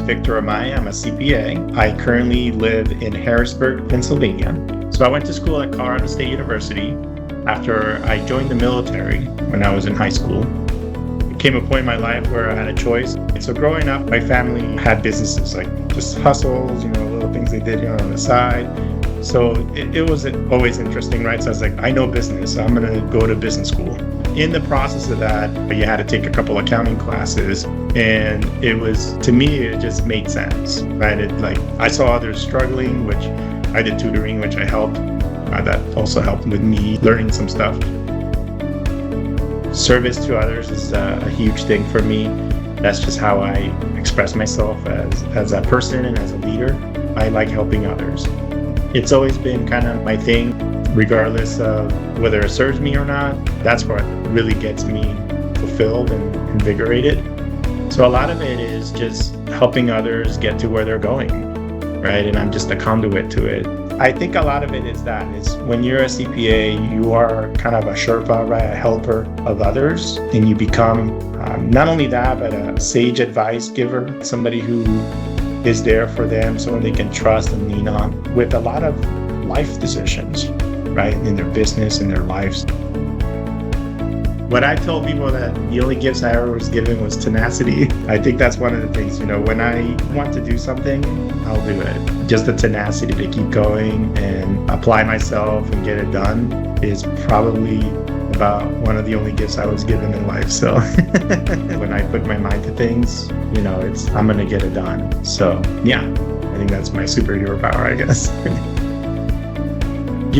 Victor Amaya. I'm a CPA. I currently live in Harrisburg, Pennsylvania. So I went to school at Colorado State University after I joined the military when I was in high school. It came a point in my life where I had a choice. So growing up, my family had businesses, like just hustles, little things they did on the side. So it was always interesting, right? So I was like, I know business, so I'm going to go to business school. In the process of that, you had to take a couple accounting classes, and to me, it just made sense, right? I saw others struggling, which I did tutoring, which I helped. That also helped with me learning some stuff. Service to others is a huge thing for me. That's just how I express myself as a person and as a leader. I like helping others. It's always been kind of my thing, regardless of whether it serves me or not. That's what really gets me fulfilled and invigorated. So a lot of it is just helping others get to where they're going, right? And I'm just a conduit to it. I think a lot of it is when you're a CPA, you are kind of a Sherpa, right? A helper of others. And you become not only that, but a sage advice giver, somebody who is there for them, someone they can trust and lean on with a lot of life decisions, right? In their business, in their lives. What I told people that the only gifts I ever was given was tenacity. I think that's one of the things, when I want to do something, I'll do it. Just the tenacity to keep going and apply myself and get it done is probably about one of the only gifts I was given in life. So when I put my mind to things, I'm going to get it done. So yeah, I think that's my superhero power, I guess.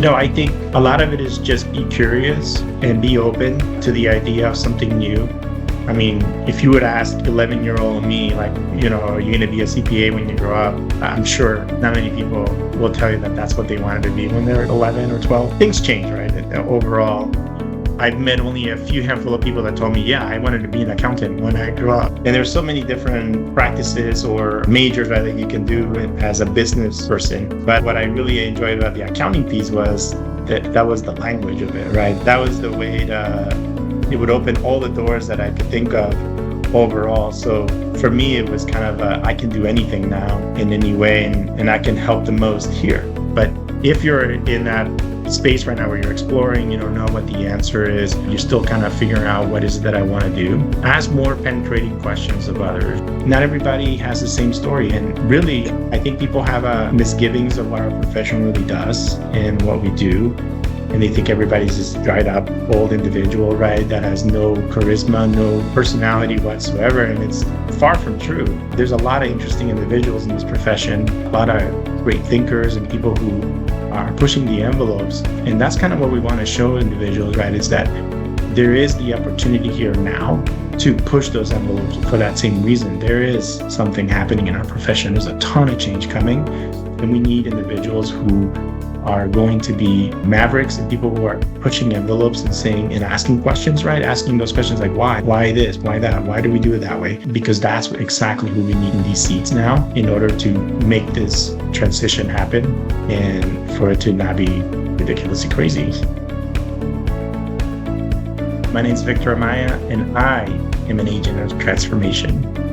I think a lot of it is just be curious and be open to the idea of something new. I mean, if you would ask 11-year-old me, are you going to be a CPA when you grow up? I'm sure not many people will tell you that that's what they wanted to be when they're 11 or 12. Things change, right? Overall, I've met only a few handful of people that told me, yeah, I wanted to be an accountant when I grew up. And there's so many different practices or majors that you can do as a business person. But what I really enjoyed about the accounting piece was that was the language of it, right? That was the way it would open all the doors that I could think of overall. So for me, it was kind of I can do anything now in any way, and I can help the most here. But if you're in that space right now where you're exploring, you don't know what the answer is, you're still kind of figuring out what is it that I want to do, ask more penetrating questions of others. Not everybody has the same story, and really I think people have misgivings of what our profession really does and what we do, and they think everybody's this dried up old individual, right, that has no charisma, no personality whatsoever, and it's far from true. There's a lot of interesting individuals in this profession, a lot of great thinkers and people who are pushing the envelopes. And that's kind of what we want to show individuals, right? Is that there is the opportunity here now to push those envelopes for that same reason. There is something happening in our profession. There's a ton of change coming, and we need individuals who are going to be mavericks and people who are pushing envelopes and saying and asking questions, right? Asking those questions like why? Why this? Why that? Why do we do it that way? Because that's exactly who we need in these seats now in order to make this transition happen and for it to not be ridiculously crazy. My name is Victor Amaya, and I am an agent of transformation.